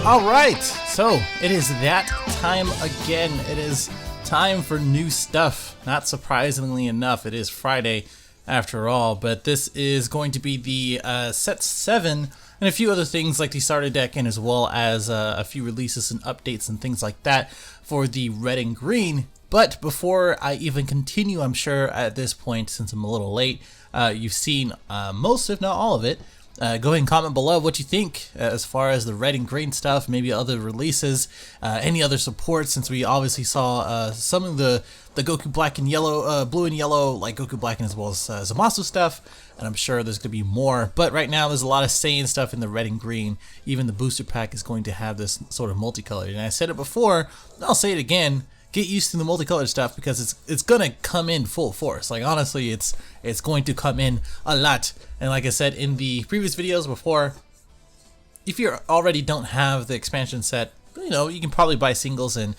Alright, so it is that time again. It is time for new stuff. Not surprisingly enough, it is Friday after all, but this is going to be the set 7 and a few other things like the starter deck, and as well as a few releases and updates and things like that for the red and green. But before I even continue, I'm sure at this point, since I'm a little late, you've seen most, if not all of it. Go ahead and comment below what you think as far as the red and green stuff, maybe other releases, any other support, since we obviously saw some of the Goku Black and Yellow, Blue and Yellow, like Goku Black and as well as Zamasu stuff, and I'm sure there's going to be more. But right now there's a lot of Saiyan stuff in the red and green. Even the booster pack is going to have this sort of multicolored, and I said it before, I'll say it again. Get used to the multicolored stuff because it's gonna come in full force. Like honestly, it's going to come in a lot. And like I said in the previous videos before, if you already don't have the expansion set, you know, you can probably buy singles and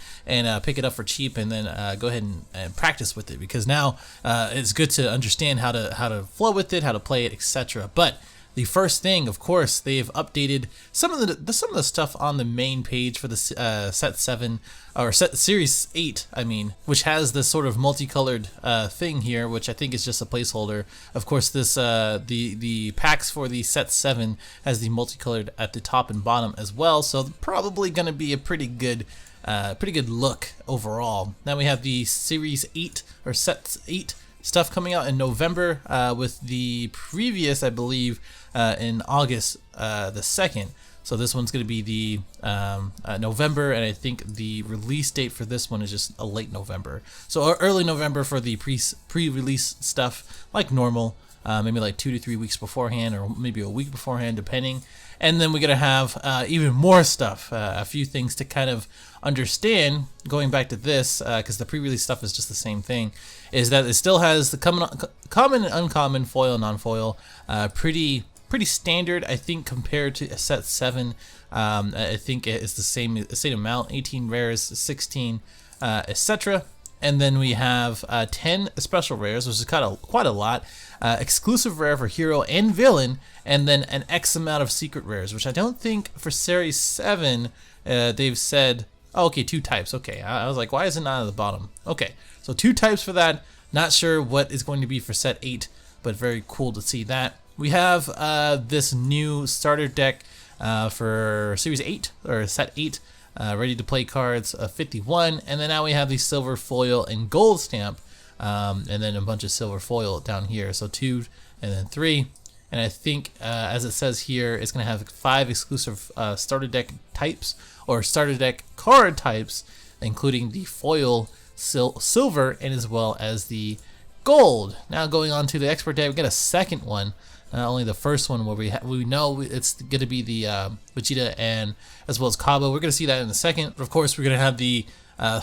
pick it up for cheap, and then go ahead and practice with it, because now it's good to understand how to flow with it, how to play it, etc. But the first thing, of course, they've updated some of the stuff on the main page for the set 7 or series 8, I mean, which has this sort of multicolored thing here, which I think is just a placeholder. Of course, this the packs for the set 7 has the multicolored at the top and bottom as well, so probably going to be a pretty good look overall. Now we have the series 8 or set 8 stuff coming out in November, with the previous, I believe, in August the 2nd. So this one's going to be the November, and I think the release date for this one is just a late November. So early November for the pre-release stuff, like normal, maybe like 2 to 3 weeks beforehand, or maybe a week beforehand, depending. And then we're going to have even more stuff, a few things to kind of understand, going back to this, because the pre-release stuff is just the same thing, is that it still has the common and uncommon, foil and non-foil, pretty standard, I think, compared to set 7. I think it's the same amount, 18 rares, 16, etc. And then we have 10 special rares, which is quite a lot. Exclusive rare for hero and villain, and then an X amount of secret rares, which I don't think for series 7 they've said. Oh, okay, 2 types. Okay, I was like, why is it not at the bottom? Okay, so 2 types for that. Not sure what is going to be for set 8, but very cool to see that. We have this new starter deck for series 8 or set 8. Ready to play cards, 51, and then now we have the silver foil and gold stamp, and then a bunch of silver foil down here, so 2 and then 3. And I think, as it says here, it's going to have 5 exclusive starter deck types, or starter deck card types, including the foil, silver, and as well as the gold. Now going on to the expert deck, we got a second one. Not only the first one where we know it's going to be the Vegeta and as well as Cabba. We're going to see that in a second. But of course, we're going to have the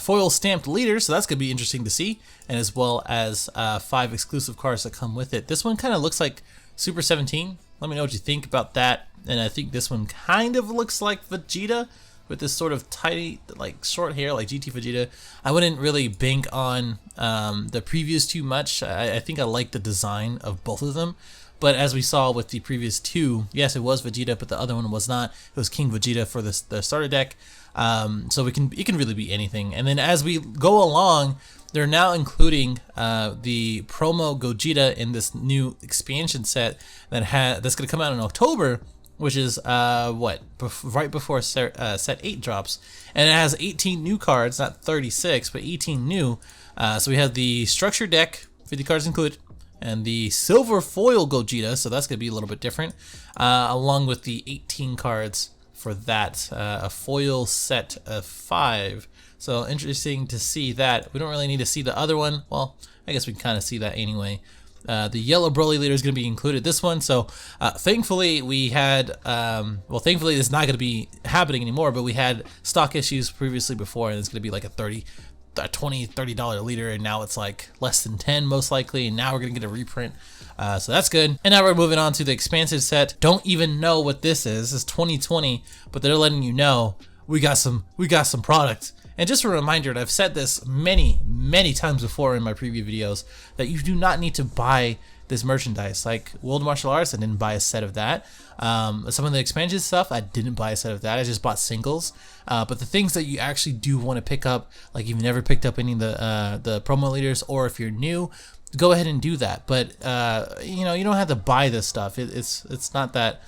foil stamped leader, so that's going to be interesting to see, and as well as 5 exclusive cards that come with it. This one kind of looks like Super 17. Let me know what you think about that. And I think this one kind of looks like Vegeta with this sort of tidy, like short hair, like GT Vegeta. I wouldn't really bank on the previous too much. I think I like the design of both of them. But as we saw with the previous 2, yes, it was Vegeta, but the other one was not. It was King Vegeta for the starter deck. So it can really be anything. And then as we go along, they're now including the promo Gogeta in this new expansion set that's going to come out in October, which is right before set 8 drops, and it has 18 new cards, not 36, but 18 new. So we have the structure deck, 50 cards included, and the silver foil Gogeta, so that's going to be a little bit different, along with the 18 cards for that, a foil set of 5. So interesting to see that. We don't really need to see the other one. Well, I guess we can kind of see that anyway. The yellow Broly leader is going to be included this one. So thankfully we had, thankfully it's not going to be happening anymore, but we had stock issues previously before, and it's going to be like a $20, $30 leader, and now it's like less than 10 most likely, and now we're gonna get a reprint, so that's good. And now we're moving on to the expansive set. Don't even know what this is. This is 2020, but they're letting you know we got some product. And just a reminder, and I've said this many times before in my preview videos, that you do not need to buy this merchandise. Like World Martial Arts, I didn't buy a set of that. Some of the expansion stuff, I didn't buy a set of that. I just bought singles. But the things that you actually do want to pick up, like you've never picked up any of the promo leaders, or if you're new, go ahead and do that. But you don't have to buy this stuff. It's not that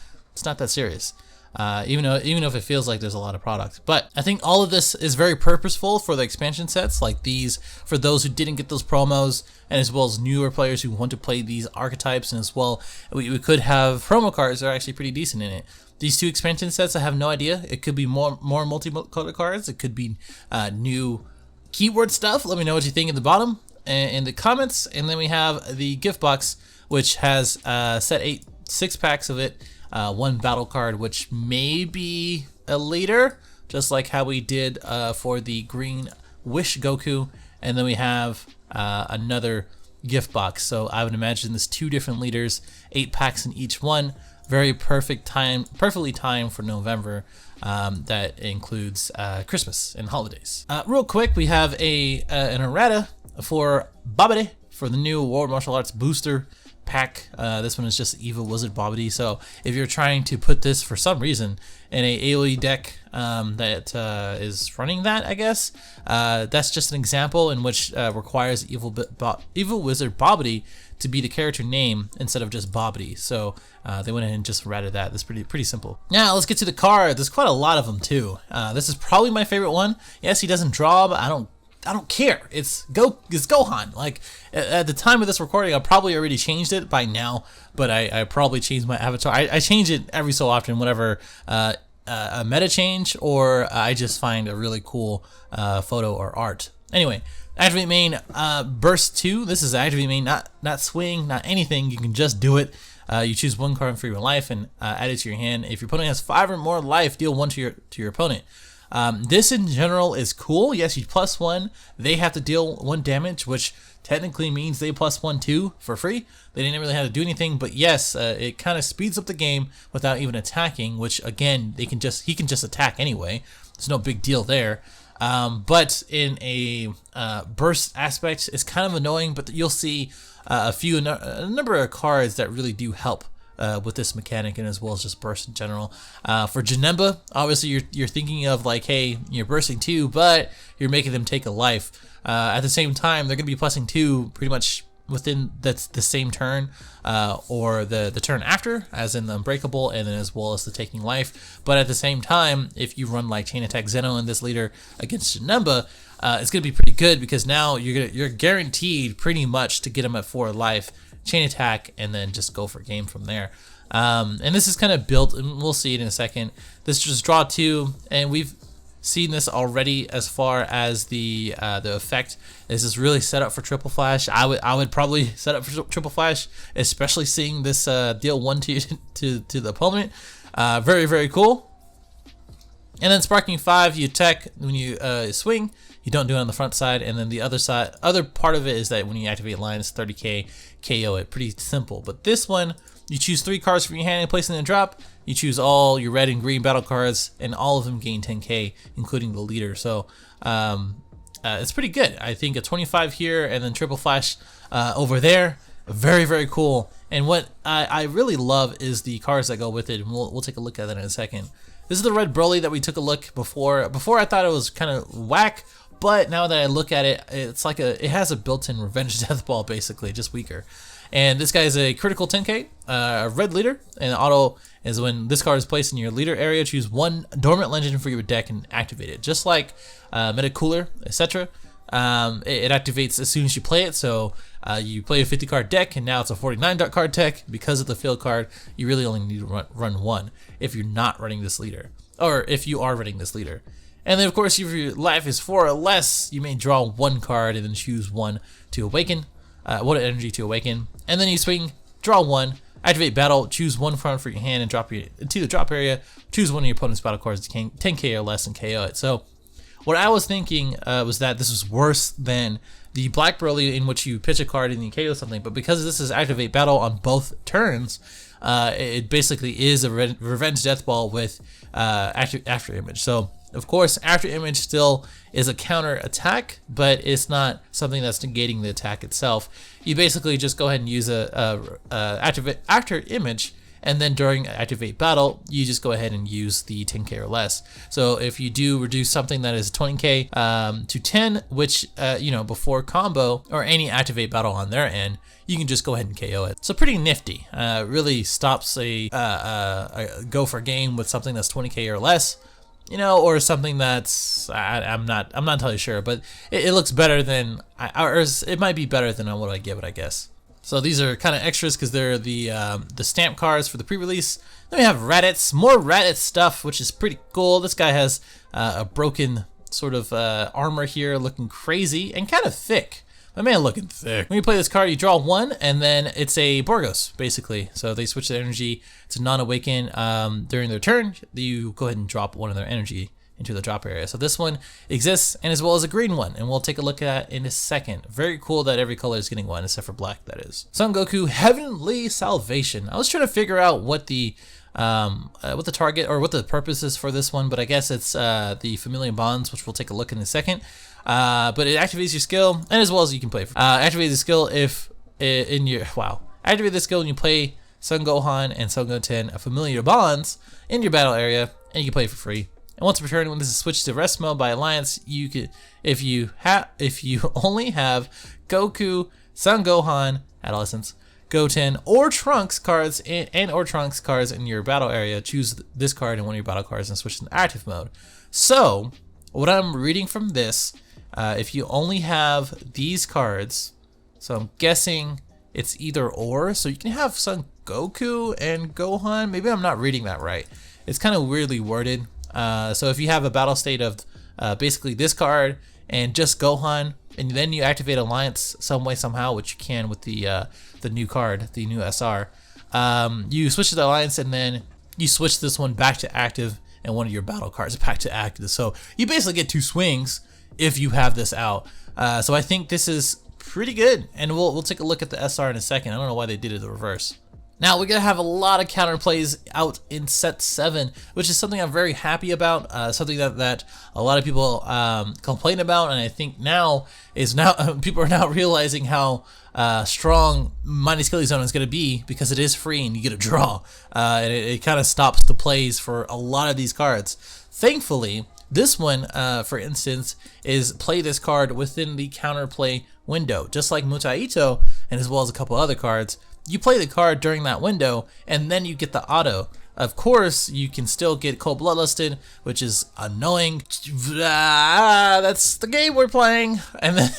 serious. Even if it feels like there's a lot of product. But I think all of this is very purposeful for the expansion sets like these, for those who didn't get those promos, and as well as newer players who want to play these archetypes, and as well, we could have promo cards that are actually pretty decent in it. These 2 expansion sets, I have no idea. It could be more multi-color cards. It could be new keyword stuff. Let me know what you think at the bottom in the comments. And then we have the gift box, which has set 6 packs of it. 1 battle card, which may be a leader, just like how we did for the green Wish Goku, and then we have another gift box. So I would imagine there's 2 different leaders, 8 packs in each one. Very perfectly timed for November. That includes Christmas and holidays. Real quick, we have an errata for Babidi for the new World Martial Arts booster pack. This one is just Evil Wizard Babidi. So if you're trying to put this for some reason in a AoE deck that is running that, I guess that's just an example in which requires Evil Wizard Babidi to be the character name instead of just Babidi. So they went ahead and just ratted that. That's pretty simple. Now let's get to the card. There's quite a lot of them too. This is probably my favorite one. Yes, he doesn't draw, but I don't care. It's Gohan. Like at the time of this recording, I probably already changed it by now, but I probably changed my avatar. I change it every so often, whenever a meta change or I just find a really cool photo or art. Anyway, activate main burst 2. This is activate main, not swing, not anything. You can just do it. You choose 1 card for your life and add it to your hand. If your opponent has 5 or more life, deal 1 to your opponent. This in general is cool. Yes, you +1. They have to deal 1 damage, which technically means they +1 too for free. They didn't really have to do anything, but yes, it kind of speeds up the game without even attacking, which again, he can just attack anyway. There's no big deal there. But in a burst aspect, it's kind of annoying, but you'll see a number of cards that really do help with this mechanic, and as well as just burst in general. For Janemba, obviously you're thinking of like, hey, you're bursting 2, but you're making them take a life. At the same time, they're going to be +2 pretty much within the same turn, or the turn after, as in the Unbreakable, and then as well as the taking life. But at the same time, if you run like Chain Attack Zeno in this leader against Janemba, it's going to be pretty good, because now you're guaranteed pretty much to get him at 4 life, Chain Attack, and then just go for game from there. And this is kind of built, and we'll see it in a second. This just draw 2, and we've seen this already as far as the effect. This is really set up for Triple Flash. I would probably set up for Triple Flash, especially seeing this deal 1 to the opponent. Very, very cool. And then Sparking 5, you attack when you swing. You don't do it on the front side, and then the other part of it is that when you activate line, it's 30k, KO it. Pretty simple. But this one, you choose 3 cards from your hand and place in the drop. You choose all your red and green battle cards, and all of them gain 10k, including the leader. So it's pretty good. I think a 25 here, and then Triple Flash over there. Very, very cool. And what I really love is the cards that go with it, and we'll take a look at that in a second. This is the red Broly that we took a look before. Before I thought it was kind of whack, but now that I look at it, it's like it has a built-in Revenge Death Ball, basically, just weaker. And this guy is a critical 10k, a red leader, and auto is when this card is placed in your leader area, choose 1 dormant legend for your deck and activate it. Just like Metacooler, etc. It activates as soon as you play it, so you play a 50 card deck, and now it's a 49 card deck. Because of the field card, you really only need to run 1 if you're not running this leader, or if you are running this leader. And then of course, if your life is 4 or less, you may draw 1 card and then choose 1 to awaken, 1 energy to awaken, and then you swing, draw 1, activate battle, choose 1 card for your hand and drop it into the drop area, choose 1 of your opponent's battle cards to 10k or less and KO it. So what I was thinking was that this was worse than the Black Broly, in which you pitch a card and you KO something, but because this is activate battle on both turns, it basically is a Revenge Death Ball with after image. So Of course, After Image still is a counter attack, but it's not something that's negating the attack itself. You basically just go ahead and use activate After Image, and then during Activate Battle, you just go ahead and use the 10k or less. So if you do reduce something that is 20k to 10, which, before combo or any Activate Battle on their end, you can just go ahead and KO it. So pretty nifty. Really stops a go for game with something that's 20k or less, or something that's I'm not entirely sure, but it looks better than, or it might be better than what I give it, I guess. So these are kind of extras because they're the stamp cards for the pre-release. Then we have Raditz, more Raditz stuff, which is pretty cool. This guy has a broken sort of armor here, looking crazy and kind of thick. My man looking thick. When you play this card, you draw 1, and then it's a Borgos, basically. So they switch their energy to non-awaken during their turn. You go ahead and drop 1 of their energy into the drop area. So this one exists, and as well as a green one, and we'll take a look at in a second. Very cool that every color is getting one, except for black, that is. Son Goku, Heavenly Salvation. I was trying to figure out what the target or what the purpose is for this one, but I guess it's the Familiar Bonds, which we'll take a look in a second. But it activates your skill, and as well as you can play. Activate the skill if activate the skill when you play Son Gohan and Son Goten, a Familiar Bonds, in your battle area, and you can play it for free. And once per turn, when this is switched to rest mode by Alliance, you could, if you only have Goku, Son Gohan, Adolescence, Goten, or Trunks cards or Trunks cards in your battle area, choose this card in one of your battle cards and switch to active mode. So, what I'm reading from this, if you only have these cards, so I'm guessing it's either or, so you can have Son Goku and Gohan. Maybe I'm not reading that right. It's kind of weirdly worded. So if you have a battle state of basically this card and just Gohan, and then you activate Alliance some way somehow, which you can with the new card, the new SR, you switch to the Alliance, and then you switch this one back to active and one of your battle cards back to active. So you basically get 2 swings if you have this out. So I think this is pretty good, and we'll take a look at the SR in a second. I don't know why they did it the reverse. Now we're gonna have a lot of counterplays out in set 7, which is something I'm very happy about. Something that a lot of people complain about, and I think now people are now realizing how strong Mighty Skelly Zone is gonna be, because it is free and you get a draw, and it kind of stops the plays for a lot of these cards. Thankfully, this one, for instance, is play this card within the counterplay window, just like Mutaito, and as well as a couple other cards. You play the card during that window, and then you get the auto. Of course, you can still get Cold Bloodlusted, which is annoying. That's the game we're playing, and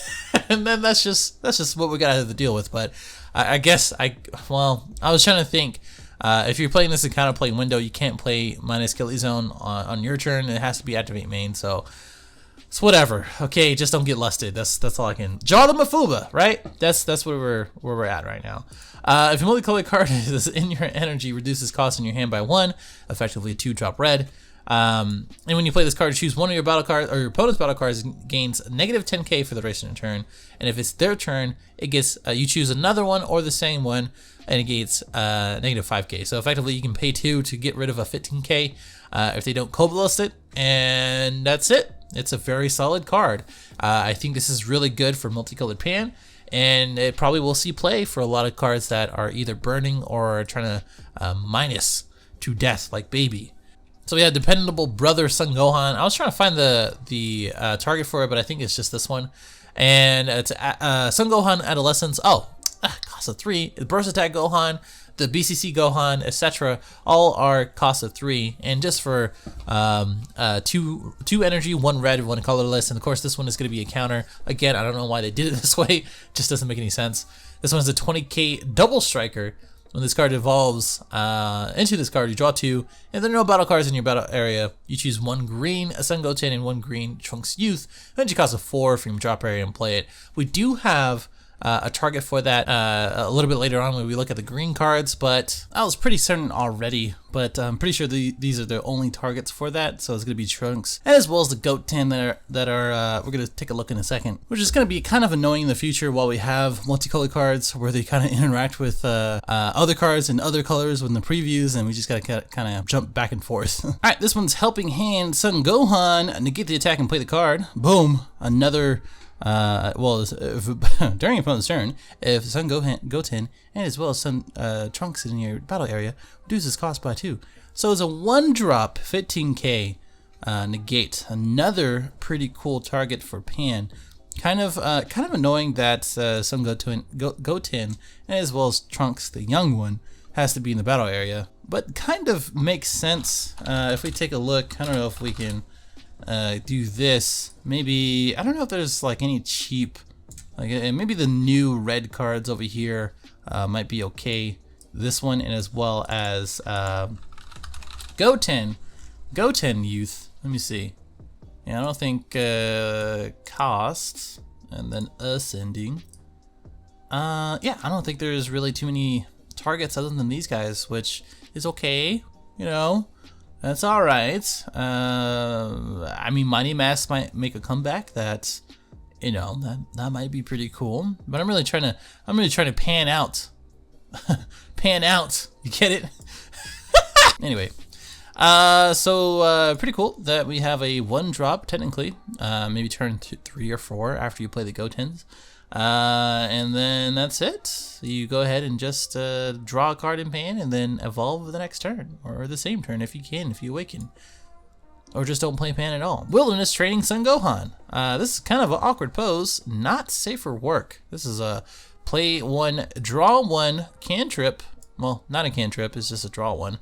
then that's just what we gotta have to deal with. But I guess I was trying to think. If you're playing this in counterplay window, you can't play Mighty Skelly Zone on your turn. It has to be activate main. So it's whatever. Okay, just don't get lusted. That's all I can. Draw the Mafuba, right? That's where we're at right now. If a multicolored card is in your energy, reduces cost in your hand by 1, effectively 2 drop red. And when you play this card, choose one of your battle cards, or your opponent's battle cards gains negative 10k for the rest of your turn. And if it's their turn, it gets you choose another one or the same one, and it gets negative 5k. So effectively, you can pay 2 to get rid of a 15k if they don't Coblust it, and that's it. It's a very solid card. I think this is really good for multicolored pan, and it probably will see play for a lot of cards that are either burning or trying to minus to death, like Baby. So we have Dependable Brother Son Gohan. I was trying to find the target for it, but I think it's just this one. And it's Son Gohan Adolescence. Cost of 3. Burst Attack Gohan, the BCC Gohan, etc. all are cost of 3, and just for 2 energy, 1 red, 1 colorless. And of course, this one is going to be a counter. Again, I don't know why they did it this way. It just doesn't make any sense. This one's a 20k double striker. When this card evolves into this card, you draw 2, and there are no battle cards in your battle area. You choose 1 green Son Goten and 1 green Trunks Youth. Energy cost of 4 from your drop area and play it. We do have a target for that a little bit later on when we look at the green cards, but I was pretty certain already. But I'm pretty sure these are the only targets for that, so it's going to be Trunks, and as well as the Goten that are we're going to take a look in a second, which is going to be kind of annoying in the future while we have multicolored cards where they kind of interact with other cards in other colors in the previews, and we just got to kind of jump back and forth. Alright, this one's Helping Hand. Son Gohan, negate the attack and play the card. Boom, another during opponent's turn, if Son Goten and as well as Son Trunks in your battle area, reduces cost by 2. So it's a 1-drop 15k negate. Another pretty cool target for Pan. Kind of annoying that Son Goten and as well as Trunks, the young one, has to be in the battle area, but kind of makes sense if we take a look. I don't know if we can do this. Maybe, I don't know if there's like any cheap, like maybe the new red cards over here might be okay. This one, and as well as Goten Youth. Let me see. Yeah, I don't think costs and then ascending. Yeah, I don't think there's really too many targets other than these guys, which is okay. You know, that's all right. I mean, Mighty Mask might make a comeback. That, you know, that might be pretty cool. But I'm really trying to pan out. Pan out. You get it? Anyway, so pretty cool that we have a 1-drop technically. Maybe turn 3 or 4 after you play the Gotens. And then that's it. You go ahead and just draw a card in Pan and then evolve the next turn, or the same turn if you can, if you awaken, or just don't play Pan at all. Wilderness Training Son Gohan. This is kind of an awkward pose, not safe for work. This is a play 1, draw 1 cantrip. Well, not a cantrip, it's just a draw 1.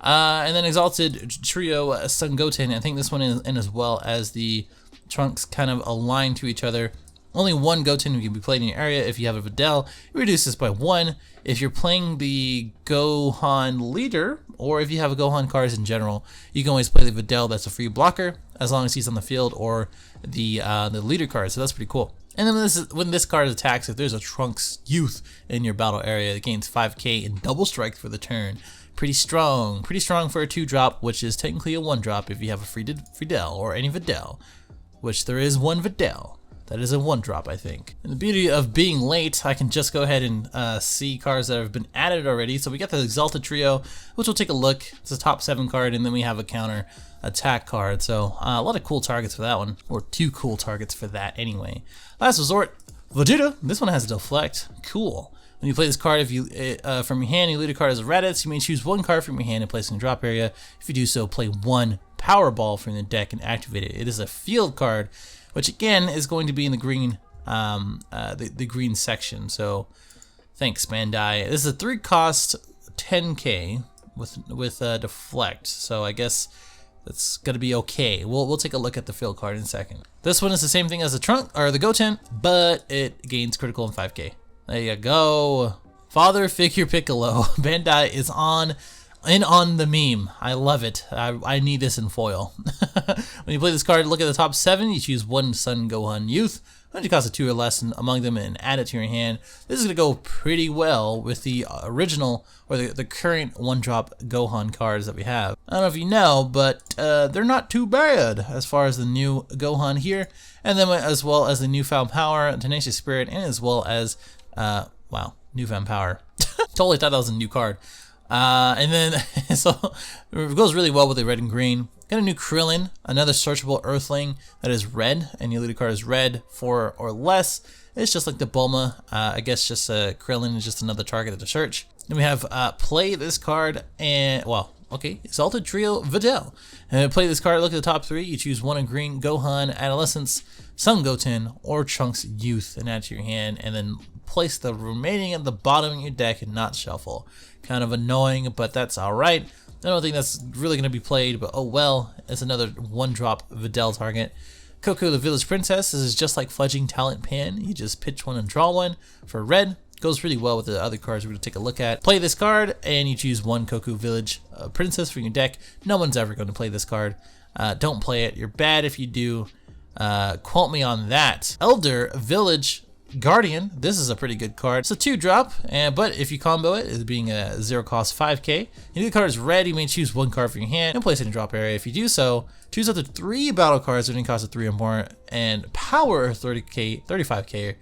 And then Exalted Trio Son Goten. I think this one is, and as well as the Trunks, kind of aligned to each other. Only 1 Goten can be played in your area. If you have a Videl, you reduce this by 1. If you're playing the Gohan leader, or if you have a Gohan cards in general, you can always play the Videl. That's a free blocker as long as he's on the field, or the leader card. So that's pretty cool. And then when this card attacks, if there's a Trunks Youth in your battle area, it gains 5k in double strike for the turn. Pretty strong for a 2-drop, which is technically a 1-drop if you have a free Videl or any Videl, which there is 1 Videl. That is a 1-drop, I think. And the beauty of being late, I can just go ahead and see cards that have been added already. So we got the Exalted Trio, which we'll take a look. It's a top 7 card, and then we have a counter attack card. So a lot of cool targets for that one, or 2 cool targets for that anyway. Last Resort, Vegeta. This one has a deflect. Cool. When you play this card, if you from your hand, you lead a card as a Raditz. You may choose 1 card from your hand and place it in the drop area. If you do so, play 1 Powerball from the deck and activate it. It is a field card, which again is going to be in the green, the green section. So thanks, Bandai. This is a 3-cost 10k with deflect. So I guess that's gonna be okay. We'll take a look at the field card in a second. This one is the same thing as the Trunk or the Goten, but it gains critical and 5k. There you go. Father Figure Piccolo. Bandai is on the meme. I love it. I need this in foil. When you play this card, look at the top 7. You choose 1 Son Gohan Youth. It costs a 2 or less among them, and add it to your hand. This is going to go pretty well with the original, or the current 1-drop Gohan cards that we have. I don't know if you know, but they're not too bad as far as the new Gohan here. And then as well as the Newfound Power, Tenacious Spirit, and as well as, wow, Newfound Power. Totally thought that was a new card. And then, so it goes really well with the red and green. Got a new Krillin, another searchable Earthling that is red, and your leader card is red 4 or less. It's just like the Bulma. I guess just Krillin is just another target to search. Then we have play this card, and, well, okay, Exalted Trio Videl. And play this card, look at the top 3. You choose 1 in green, Gohan, Adolescence, Son Goten, or Trunks Youth, and add to your hand, and then place the remaining at the bottom of your deck and not shuffle. Kind of annoying, but that's alright. I don't think that's really going to be played, but oh well. It's another 1-drop Videl target. Coco the Village Princess. This is just like Fudging Talent Pan. You just pitch 1 and draw 1 for red. Goes really well with the other cards we're going to take a look at. Play this card, and you choose 1 Coco Village Princess from your deck. No one's ever going to play this card. Don't play it. You're bad if you do. Quote me on that. Elder Village Guardian. This is a pretty good card. It's a 2-drop, but if you combo it, it being a 0 cost 5k, if the card is red, you may choose 1 card from your hand and place it in drop area. If you do so, choose up to 3 battle cards with any cost of 3 or more and power 35k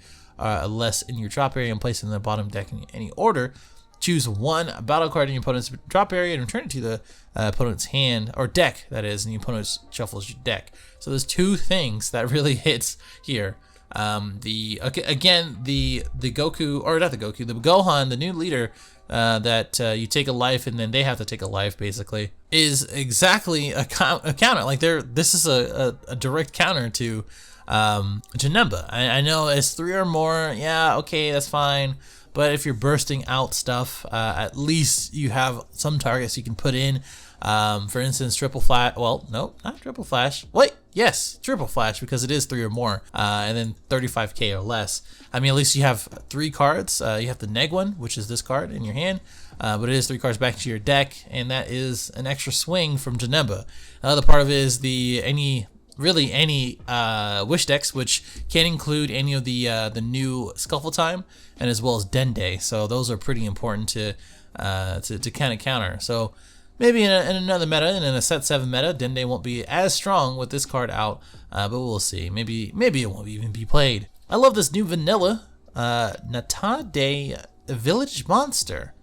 less in your drop area and place it in the bottom deck in any order. Choose 1 battle card in your opponent's drop area and return it to the opponent's hand, or deck, that is, and the opponent shuffles your deck. So there's 2 things that really hits here. The Goku, or not the Goku, the Gohan, the new leader, that you take a life and then they have to take a life, basically, is exactly a counter. Like, this is a direct counter to Janemba. I know it's 3 or more, yeah, okay, that's fine. But if you're bursting out stuff, at least you have some targets you can put in. For instance, triple flash. Well, no, not triple flash. Wait, yes, triple flash, because it is 3 or more, and then 35k or less. I mean, at least you have 3 cards. You have the Neg one, which is this card in your hand, but it is 3 cards back to your deck, and that is an extra swing from Janemba. Another part of it is any wish decks, which can include any of the new Scuffle Time and as well as Dende. So those are pretty important to kind of counter. So maybe in another meta, and in a set 7 meta, Dende won't be as strong with this card out, but we'll see. Maybe it won't even be played. I love this new vanilla Natade Village Monster.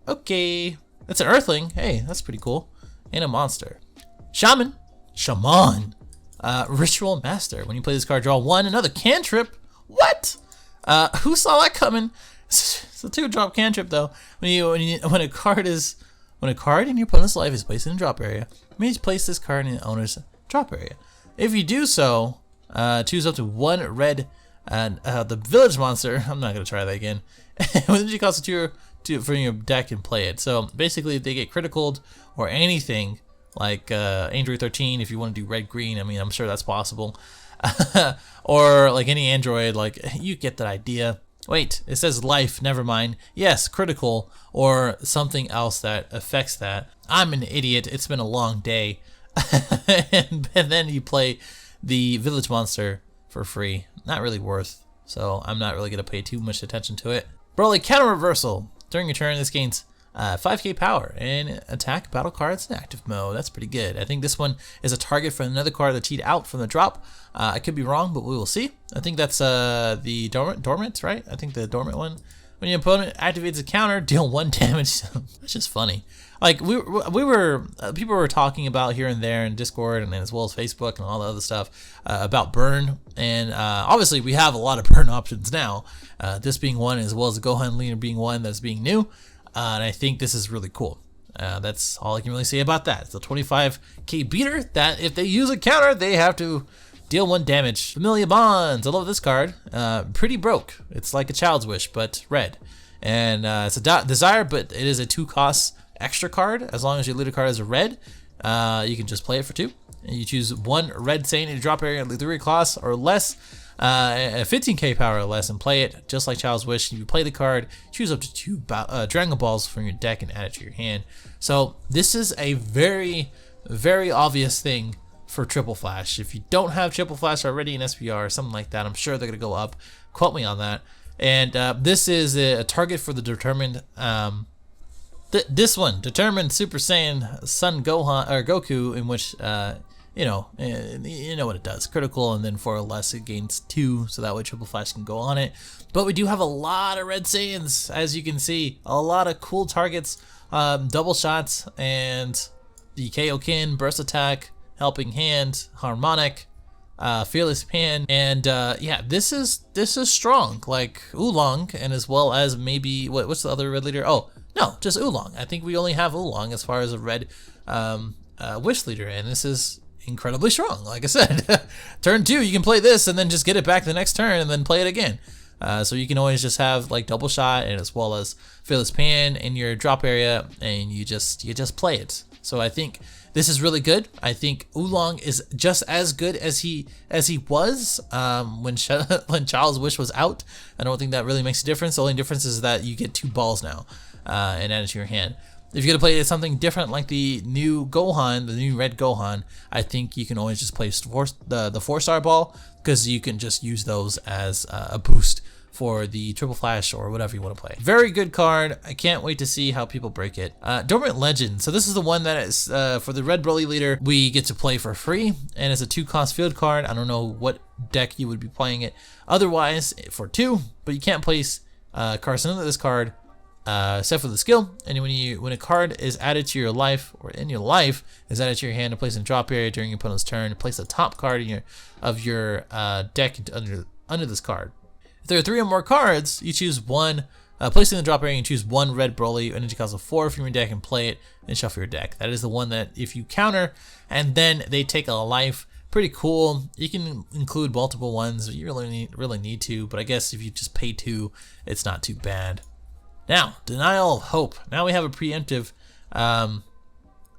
Okay, that's an Earthling. Hey, that's pretty cool. And a monster. Shaman. Ritual Master. When you play this card, draw 1. Another cantrip. What? Who saw that coming? It's a 2-drop cantrip, though. When a card in your opponent's life is placed in a drop area, you may place this card in the owner's drop area. If you do so, choose up to 1 red and the Village Monster. I'm not gonna try that again. With energy cost of 2 from your deck and play it. So basically, if they get criticaled or anything, like Android 13, if you want to do red-green, I mean, I'm sure that's possible. Or like any Android, like, you get that idea. Wait, it says life, never mind. Yes, critical or something else that affects that. I'm an idiot, it's been a long day. and then you play the Village Monster for free. Not really worth, so I'm not really going to pay too much attention to it. Broly Counter Reversal. During your turn, this gains 5k power and attack battle cards in active mode. That's pretty good. I think this one is a target for another card that cheat out from the drop. I could be wrong, but we will see. I think that's the dormant, right? I think the dormant one. When your opponent activates a counter, deal 1 damage. That's just funny. Like people were talking about here and there in Discord and as well as Facebook and all the other stuff about burn, and obviously we have a lot of burn options now. This being one, as well as the Gohan leader being one that's being new. And I think this is really cool. That's all I can really say about that. It's a 25k beater that if they use a counter, they have to deal 1 damage. Familia Bonds. I love this card. Pretty broke. It's like a Child's Wish, but red. And it's a desire, but it is a 2-cost extra card. As long as your leader card is a red, you can just play it for 2. And you choose 1 red Saint in your drop area, 3 costs or less. 15k power or less, and play it just like Child's Wish. If you play the card, choose up to 2 Dragon Balls from your deck and add it to your hand. So this is a very, very obvious thing for Triple Flash. If you don't have Triple Flash already in SPR or something like that, I'm sure they're gonna go up. Quote me on that. And this is a target for the determined. This one, determined Super Saiyan Son Gohan or Goku, in which you know what it does. Critical, and then 4 or less it gains 2, so that way Triple Flash can go on it. But we do have a lot of Red Saiyans, as you can see. A lot of cool targets, double shots, and the Kaioken, Burst Attack, Helping Hand, Harmonic, Fearless Pan, and yeah, this is strong, like Oolong, and as well as maybe what's the other red leader? Oh no, just Oolong. I think we only have Oolong as far as a red Wish leader, and this is incredibly strong. Like I said, turn 2 you can play this and then just get it back the next turn and then play it again. So you can always just have like double shot and as well as Fearless Pan in your drop area, and you just play it. So I think this is really good. I think Oolong is just as good as he was when Child's Wish was out. I don't think that really makes a difference. The only difference is that you get 2 balls now and add it to your hand. If you're gonna play something different like the new Gohan, the new red Gohan, I think you can always just play the 4-star ball, because you can just use those as a boost for the triple flash or whatever you want to play. Very good card. I can't wait to see how people break it. Dormant Legend. So this is the one that is for the Red Broly leader. We get to play for free, and it's a 2-cost field card. I don't know what deck you would be playing it otherwise for 2, but you can't place cards under this card except for the skill. And when a card is added to your life, or in your life is added to your hand, to place in drop area during your opponent's turn, place the top card of your deck under this card. If there are 3 or more cards, you choose one, place it in the drop area and choose one Red Broly energy cost of 4 from your deck and play it and shuffle your deck. That is the one that if you counter and then they take a life, pretty cool. You can include multiple ones, you really need to, but I guess if you just pay 2, it's not too bad. Now, Denial of Hope. Now we have a preemptive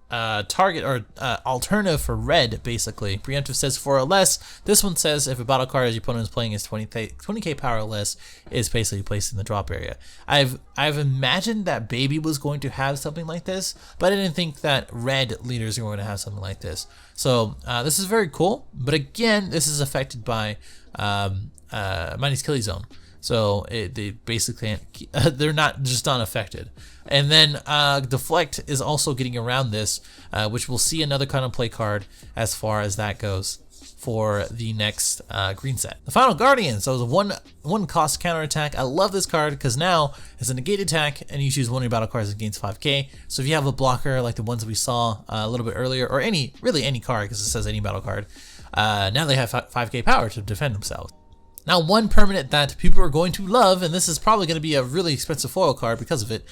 target or alternative for red, basically. Preemptive says 4 or less. This one says if a battle card as your opponent is playing is 20k power or less, is basically placed in the drop area. I've imagined that Baby was going to have something like this, but I didn't think that red leaders are going to have something like this. So this is very cool, but again, this is affected by Mighty's Killing Zone. So they basically can't, they're not affected. And then Deflect is also getting around this, which we'll see another kind of play card as far as that goes for the next green set. The Final Guardian. So it's a one cost counter attack. I love this card because now it's a negate attack and you choose one of your battle cards that gains 5k. So if you have a blocker like the ones we saw a little bit earlier, or really any card because it says any battle card, now they have 5k power to defend themselves. Now, one permanent that people are going to love, and this is probably going to be a really expensive foil card because of it.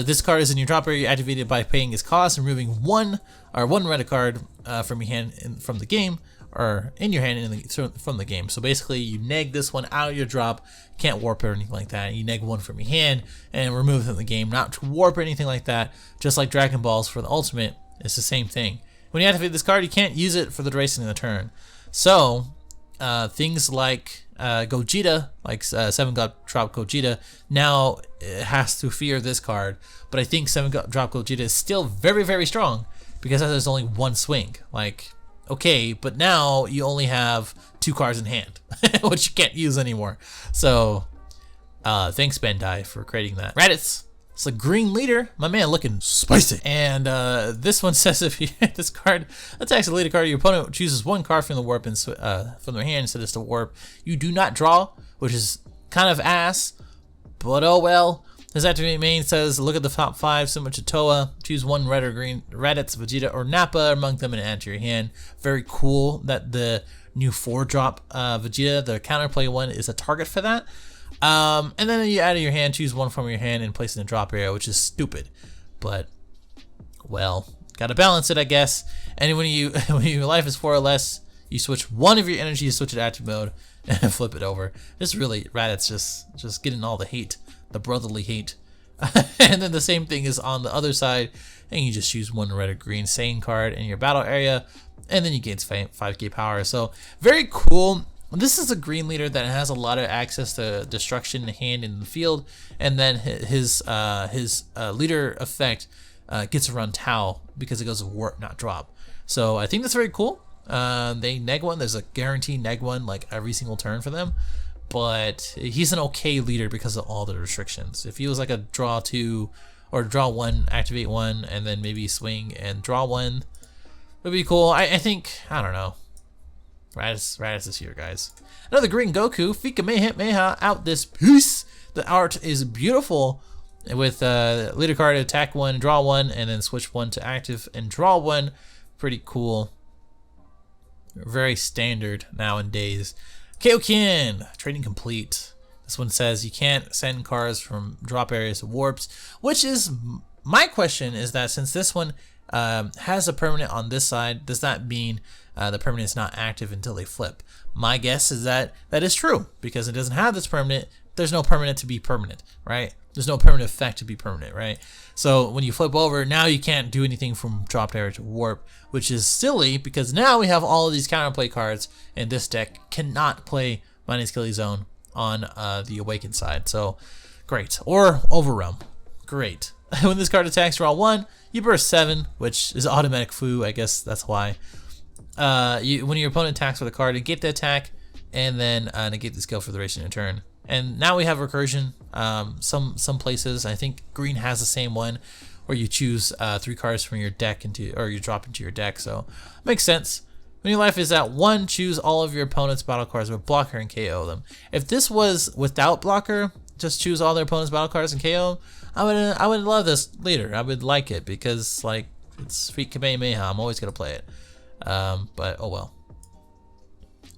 This card is in your drop area, activated by paying its cost and removing one red card from your hand from the game, or in your hand from the game. So basically, you neg this one out of your drop, can't warp or anything like that. You neg one from your hand and remove it from the game, not to warp or anything like that. Just like Dragon Balls for the ultimate, it's the same thing. When you activate this card, you can't use it for the duration of the turn. So things like Gogeta, like 7-drop Gogeta, now has to fear this card. But I think 7-drop Gogeta is still very, very strong because there's only one swing. Like, okay, but now you only have 2 cards in hand, which you can't use anymore. So, thanks Bandai for creating that. Raditz. It's a green leader, my man, looking spicy. And this one says if you hit this card attacks the leader card, your opponent chooses one card from the warp and from their hand instead of the warp. You do not draw, which is kind of ass, but oh well. His activate main says look at the top 5 similar to Toa. Choose one red or green Raditz, Vegeta, or Nappa among them and add to your hand. Very cool that the new 4-drop Vegeta, the counterplay one, is a target for that. And then you add to your hand, choose one from your hand and place it in the drop area, which is stupid, but well, gotta balance it, I guess. And when your life is 4 or less, you switch one of your energies, switch it to active mode, and flip it over. Just really, Raditz just getting all the hate, the brotherly hate. And then the same thing is on the other side, and you just choose one red or green Saiyan card in your battle area, and then you gain 5k power. So very cool. This is a green leader that has a lot of access to destruction in the hand and in the field, and then his leader effect gets around Tau because it goes warp, not drop. So I think that's very cool. They neg one. There's a guaranteed neg one like every single turn for them, but he's an okay leader because of all the restrictions. If he was like a draw 2 or draw 1, activate 1, and then maybe swing and draw 1, it would be cool. I think, I don't know. Raditz is here, guys. Another green Goku, Fika Meha out this piece. The art is beautiful with leader card, attack 1, draw 1, and then switch 1 to active and draw 1. Pretty cool. Very standard nowadays. Kaioken, trading complete. This one says you can't send cards from drop areas to warps, which is my question is that since this one has a permanent on this side, does that mean the permanent is not active until they flip? My guess is that that is true because it doesn't have this permanent. There's no permanent to be permanent, right? There's no permanent effect to be permanent, right? So when you flip over, now you can't do anything from drop area to warp, which is silly because now we have all of these counterplay cards, and this deck cannot play Mighty's Killing Zone on the Awakened side. So great. Or Overrealm. Great. When this card attacks, draw 1, you burst 7, which is automatic foo. I guess that's why. When your opponent attacks with a card, negate the attack, and then negate the skill for the duration of your turn. And now we have recursion. Some places, I think green has the same one, where you choose 3 cards from your deck or you drop into your deck. So makes sense. When your life is at 1, choose all of your opponent's battle cards with blocker and KO them. If this was without blocker, just choose all their opponent's battle cards and KO them, I would love this leader. I would like it because like it's Feet Kamehameha. I'm always gonna play it. But oh well.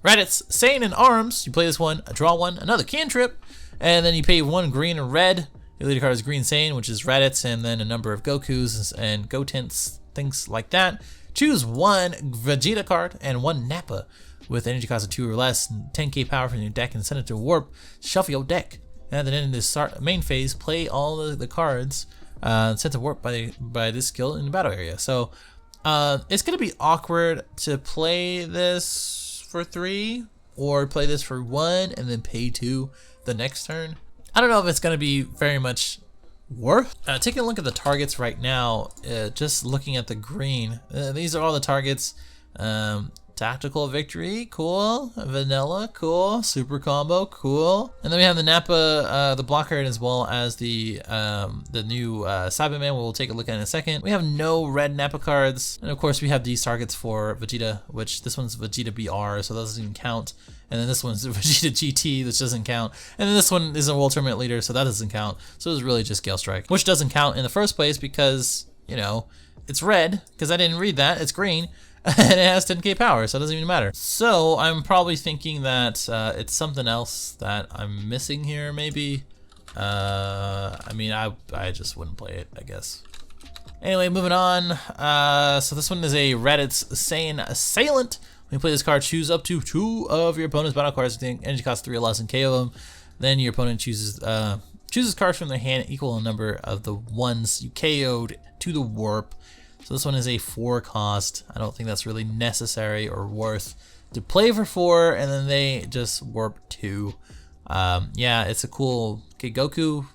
Raditz, Sane in Arms. You play this one, draw 1, another cantrip, and then you pay 1 green and red. Your leader card is Green Sane, which is Raditz, and then a number of Gokus and Gotents, things like that. Choose 1 Vegeta card and 1 Nappa with energy cost of 2 or less, and 10k power from your deck, and send it to Warp. Shuffle your deck. And at the end of this main phase, play all the cards sent to Warp by this skill in the battle area. So it's gonna be awkward to play this for 3 or play this for 1 and then pay 2 the next turn. I don't know if it's gonna be very much worth. Taking a look at the targets right now, just looking at the green, these are all the targets. Tactical Victory, cool. Vanilla, cool. Super Combo, cool. And then we have the Nappa, the blocker, as well as the new Cyberman. We'll take a look at in a second. We have no red Nappa cards, and of course we have these targets for Vegeta, which this one's Vegeta BR, so that doesn't even count. And then this one's Vegeta GT, which doesn't count. And then this one is a World Tournament leader, so that doesn't count. So it's really just Gale Strike, which doesn't count in the first place because, you know, it's red, because I didn't read that, it's green, and it has 10k power, so it doesn't even matter. So I'm probably thinking that it's something else that I'm missing here, maybe. I mean, I just wouldn't play it, I guess. Anyway, moving on. So this one is a Raditz Saiyan Assailant. When you play this card, choose up to 2 of your opponent's battle cards with energy cost 3 or less and KO them. Then your opponent chooses cards from their hand equal in number of the ones you KO'd to the Warp. So this one is a 4 cost. I don't think that's really necessary or worth to play for 4, and then they just Warp 2. Yeah, it's a cool Goku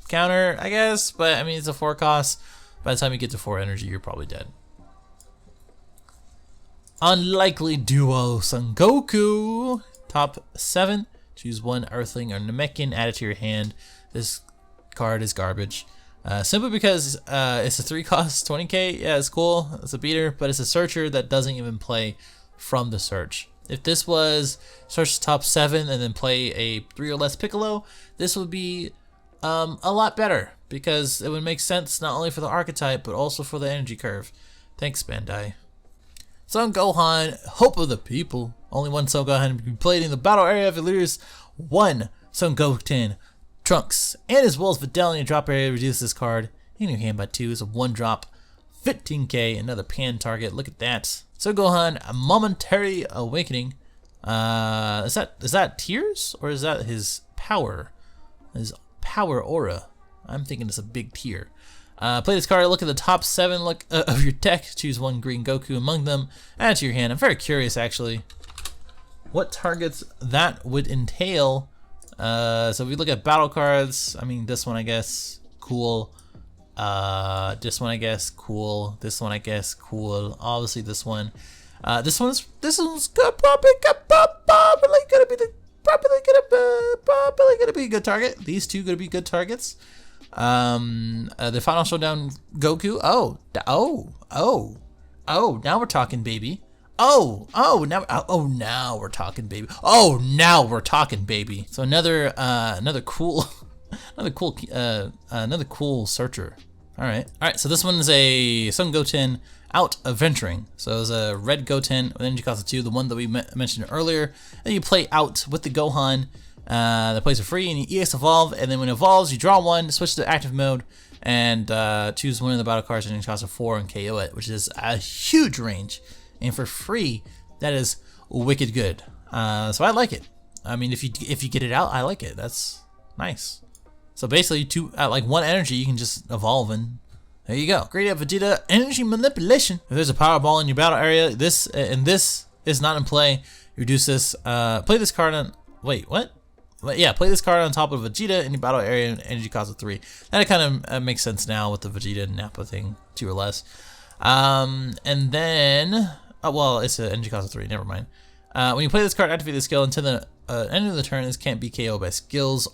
counter, I guess, but I mean, it's a 4 cost. By the time you get to 4 energy, you're probably dead. Unlikely Duo Son Goku. Top 7. Choose 1 Earthling or Namekian, add it to your hand. This card is garbage. Simply because it's a 3 cost, 20k. Yeah, it's cool. It's a beater, but it's a searcher that doesn't even play from the search. If this was search top 7 and then play a 3 or less Piccolo, this would be a lot better because it would make sense not only for the archetype but also for the energy curve. Thanks, Bandai. Son Gohan, Hope of the People. Only 1 Son Gohan to be played in the battle area of leaders. 1 Son Goten, Trunks, and as well as Videl in your drop area. Reduce this card in your hand by 2. It's a 1 drop, 15k, another pan target. Look at that. Son Gohan, a Momentary Awakening. Is that Tears or is that his power? His power aura. I'm thinking it's a big tier. Play this card, look at the top 7 of your deck, choose 1 green Goku among them, add it to your hand. I'm very curious actually what targets that would entail. So if we look at battle cards, I mean this one I guess, cool. This one I guess, cool. This one I guess, cool. Obviously this one. This one's good, probably gonna be a good target. These 2 gonna be good targets. The Final Showdown Goku. Now we're talking, baby. Now we're talking, baby. Now we're talking, baby. So another cool searcher. All right. So this one is a Son Goten Out Adventuring. So it's a red Goten with energy cost of 2, the one that we mentioned earlier. And you play out with the Gohan. That plays for free, and you EX Evolve, and then when it evolves, you draw 1, switch to active mode, and choose 1 of the battle cards and it costs a 4 and KO it, which is a huge range. And for free, that is wicked good. So I like it. I mean, if you get it out, I like it. That's nice. So basically, at like 1 energy, you can just evolve, and there you go. Great at Vegeta Energy Manipulation. If there's a Power Ball in your battle area, this is not in play. You reduce this. Play this card on. Wait, what? But yeah, play this card on top of Vegeta in your battle area and energy cost of 3. That kind of makes sense now with the Vegeta and Nappa thing, 2 or less. And then, well, it's an energy cost of 3, never mind. When you play this card, activate the skill until the end of the turn. This can't be KO'd by skills,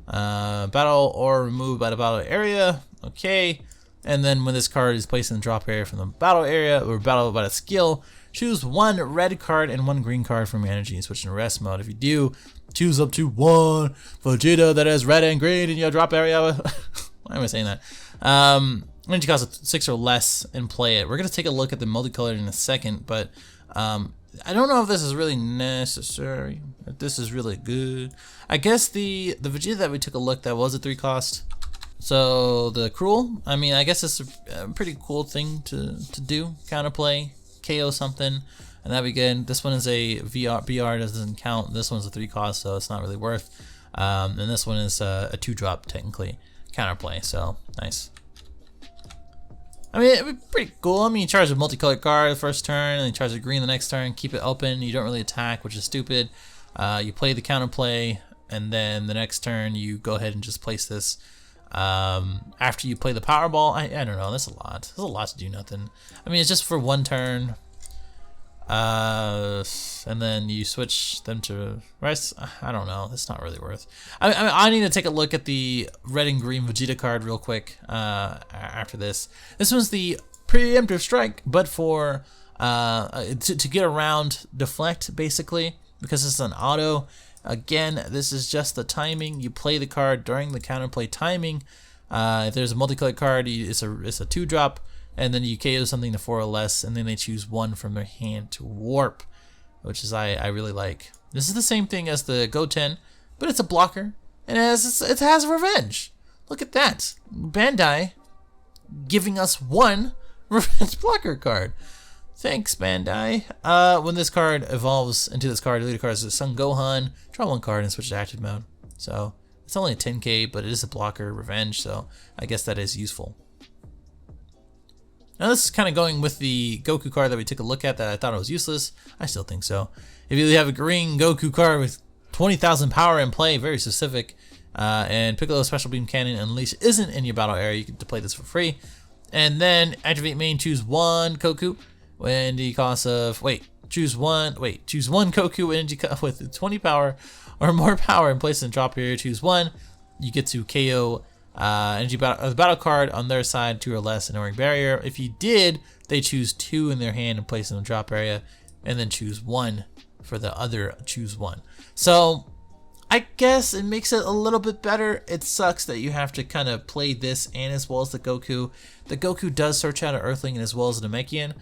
battle, or removed by the battle area. Okay. And then when this card is placed in the drop area from the battle area or battle by a skill, choose one red card and one green card from your energy and switch into rest mode. If you do, choose up to one Vegeta that has red and green in your drop area. Why am I saying that? Energy cost of 6 or less and play it. We're going to take a look at the multicolored in a second, but I don't know if this is really necessary, if this is really good. I guess the Vegeta that we took a look, that was a 3 cost. So the Cruel, I mean, I guess it's a pretty cool thing to do, counterplay, KO something, and that'd be good. This one is a BR, doesn't count. This one's a 3 cost, so it's not really worth. And this one is a 2-drop technically, counterplay, so nice. I mean, it'd be pretty cool. I mean, you charge a multicolored card the first turn, and you charge a green the next turn, keep it open. You don't really attack, which is stupid. You play the counterplay, and then the next turn you go ahead and just place this. After you play the Powerball, I don't know, that's a lot. There's a lot to do nothing. I mean, it's just for 1 turn. And then you switch them to rest. I don't know, that's not really worth. I need to take a look at the red and green Vegeta card real quick after this. This one's the preemptive strike, but for to get around deflect, basically, because it's an auto. Again, this is just the timing. You play the card during the counterplay timing. If there's a multicolored card, it's a 2-drop, and then you KO something to 4 or less, and then they choose 1 from their hand to warp, which is I really like. This is the same thing as the Goten, but it's a blocker, and it has revenge. Look at that, Bandai giving us 1 revenge blocker card. Thanks, Bandai. When this card evolves into this card, delete a card as Son Gohan, draw 1 card and switch to active mode. So it's only a 10k, but it is a blocker, revenge, so I guess that is useful. Now this is kind of going with the Goku card that we took a look at that I thought it was useless. I still think so. If you have a green Goku card with 20,000 power in play, very specific, and Piccolo Special Beam Cannon Unleash isn't in your battle area, you can play this for free. And then activate main, choose 1 Goku. When the cost of choose one Goku energy with 20 power or more power and place in drop area, choose 1. You get to KO energy battle card on their side, 2 or less, ignoring barrier. If you did, they choose 2 in their hand and place in the drop area, and then choose 1 for the other choose 1. So I guess it makes it a little bit better. It sucks that you have to kind of play this and as well as the Goku. The Goku does search out an Earthling as well as a Namekian.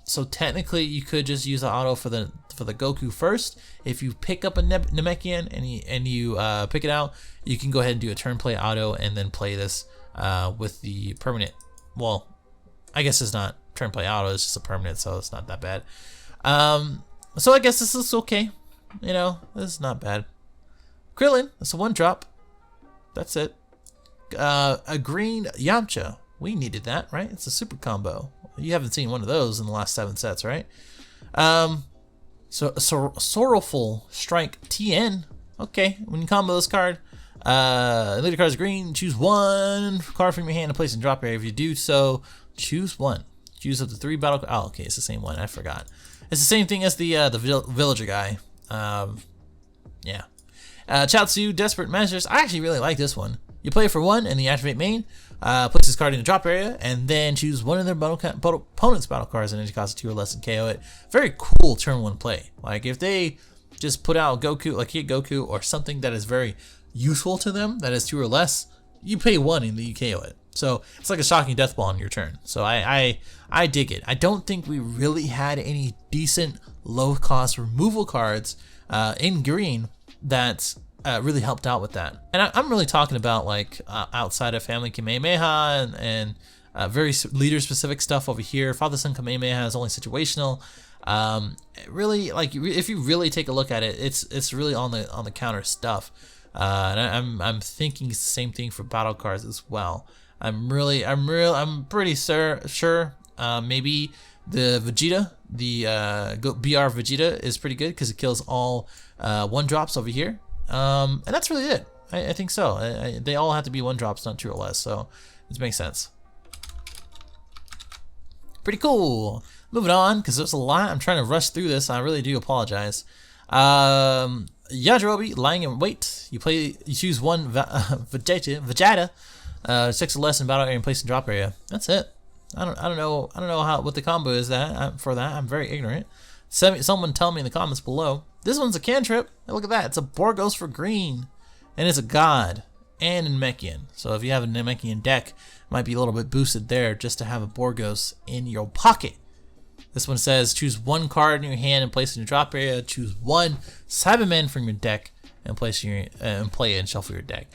So technically you could just use the auto for the Goku first. If you pick up a Namekian and you pick it out, you can go ahead and do a turn play auto and then play this with the permanent. Well, I guess it's not turn play auto, it's just a permanent, so it's not that bad. So I guess this is okay. You know, this is not bad. Krillin, that's a 1-drop. That's it. A green Yamcha. We needed that, right? It's a super combo. You haven't seen one of those in the last 7 sets, right? So Sorrowful Strike TN. Okay, when you combo this card, leader card is green. Choose 1 card from your hand and place in drop area. If you do so, choose 1. Choose up to 3 battle. Oh, okay, it's the same one. I forgot. It's the same thing as the villager guy. Yeah. Chaozu Desperate Measures. I actually really like this one. You play for 1 and you activate main. Place this card in the drop area and then choose 1 of their opponent's battle cards and energy cost of 2 or less and KO it. Very cool turn 1 play. Like if they just put out Goku, like Kid Goku, or something that is very useful to them, that is 2 or less, you pay 1 and then you KO it. So it's like a shocking death ball on your turn. So I dig it. I don't think we really had any decent low cost removal cards in green that really helped out with that. And I'm really talking about like outside of Family Kamehameha and very leader specific stuff over here. Father Son Kamehameha is only situational. Really, like if you really take a look at it, it's really on the counter stuff. And I'm thinking it's the same thing for battle cards as well. I'm pretty sure maybe the Vegeta, the BR Vegeta is pretty good because it kills all 1-drops over here. And that's really it. I think so. They all have to be 1-drops, not 2 or less. So this makes sense. Pretty cool. moving on, because there's a lot. I'm trying to rush through this. I really do apologize. Yajirobe, lying in wait. You choose one Vegeta, 6 or less in battle area and place in drop area. That's it. I don't know what the combo is for that. I'm very ignorant. Someone tell me in the comments below. This one's a cantrip. Hey, look at that. It's a Borgos for green, and it's a god and a Namekian. So if you have a Namekian deck, it might be a little bit boosted there just to have a Borgos in your pocket. This one says choose one card in your hand and place it in your drop area. Choose one Cyberman from your deck and place and play it and shuffle your deck.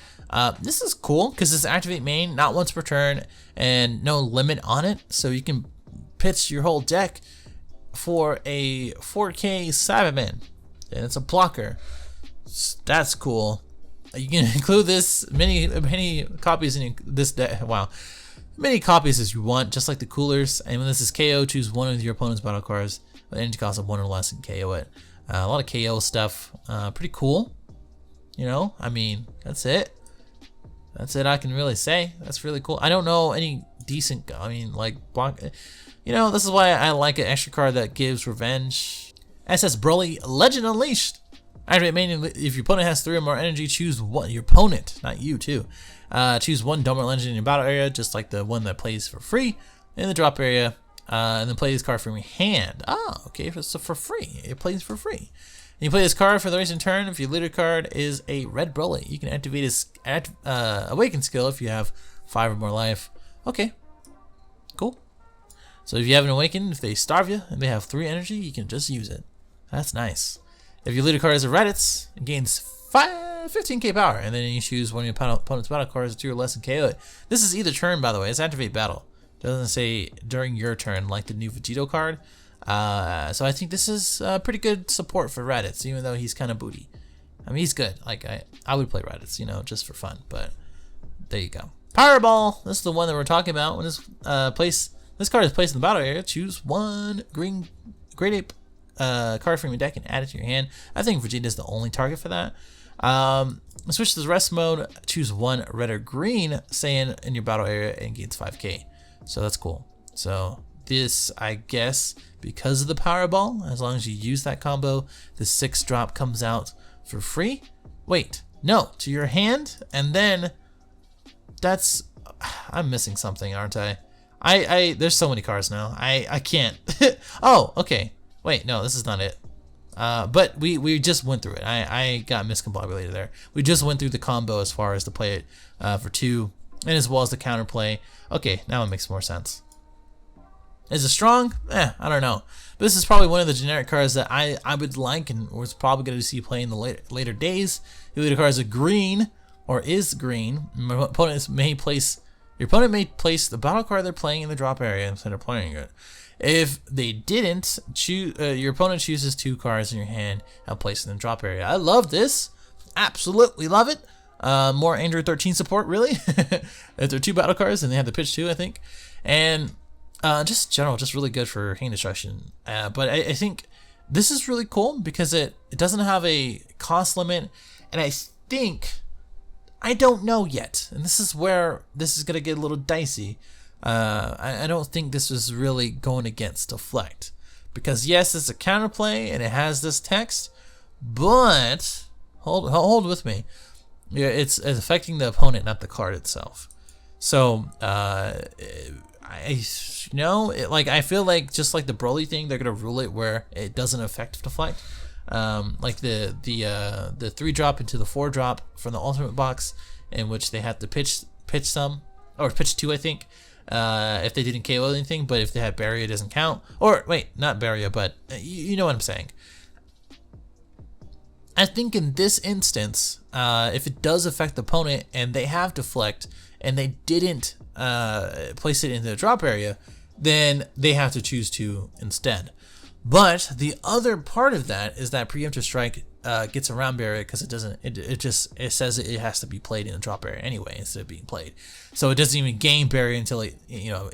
This is cool because it's activate main, not once per turn, and no limit on it. So you can pitch your whole deck for a 4K Cyberman, and it's a blocker. That's cool. You can include this many copies in this deck. Wow. Many copies as you want, just like the coolers. And when this is KO, choose one of your opponent's battle cards with energy cost of 1 or less and KO it. A lot of KO stuff. Pretty cool. You know, I mean, that's it. That's it I can really say. That's really cool. I don't know any decent, I mean, like, block. You know, this is why I like an extra card that gives revenge. SS Broly, Legend Unleashed. Activate main, if your opponent has 3 or more energy, choose one. Your opponent, not you, too. Choose one Dominant Legend in your battle area, just like the one that plays for free in the drop area, and then play this card from your hand. Oh, okay, so for free. It plays for free. And you play this card for the rest of the turn. If your leader card is a Red Broly, you can activate his Awaken skill if you have 5 or more life. Okay, cool. So if you have an Awaken, if they starve you and they have 3 energy, you can just use it. That's nice. If your leader card is a Raditz, it gains 15k power, and then you choose one of your opponent's battle cards 2 or less and KO it. This is either turn, by the way. It's activate battle. It doesn't say during your turn like the new Vegito card. So I think this is pretty good support for Raditz, even though he's kind of booty. I mean, he's good. Like I would play Raditz, you know, just for fun. But there you go. Powerball. This is the one that we're talking about. When this card is placed in the battle area, choose one green Great Ape card from your deck and add it to your hand. I think Vegeta is the only target for that. Switch to the rest mode, choose one red or green Saiyan in your battle area and gains 5k. So that's cool. So this, I guess, because of the Powerball, as long as you use that combo, the 6 drop comes out for free. Wait, no, to your hand, and then that's, I'm missing something, aren't I? There's so many cards now. I can't. Oh, okay. Wait, no, this is not it. But we just went through it. I got miscombobulated there. We just went through the combo as far as to play it for 2, and as well as the counterplay. Okay, now it makes more sense. Is it strong? I don't know. But this is probably one of the generic cards that I would like and was probably going to see play in the later days. Your leader card is a green, or is green. Your opponent may place the battle card they're playing in the drop area instead of playing it. If they didn't, your opponent chooses 2 cards in your hand and place it in the drop area. I love this. Absolutely love it. More Android 13 support, really. If there are 2 battle cards and they have the pitch 2, I think. And just general, just really good for hand destruction. But I think this is really cool because it doesn't have a cost limit. And I don't know yet. And this is where this is going to get a little dicey. I don't think this is really going against Deflect, because yes, it's a counterplay and it has this text, but hold with me. Yeah, it's affecting the opponent, not the card itself. So I feel like just like the Broly thing, they're gonna rule it where it doesn't affect Deflect. Like the 3-drop into the 4-drop from the Ultimate box, in which they have to pitch some, or pitch 2, I think. If they didn't KO anything, but if they had barrier, it doesn't count. Or wait, not barrier, but you know what I'm saying. I think in this instance, if it does affect the opponent and they have Deflect and they didn't place it into the drop area, then they have to choose 2 instead. But the other part of that is that Preemptive Strike gets around barrier because it doesn't. It says it has to be played in a drop area anyway instead of being played. So it doesn't even gain barrier until it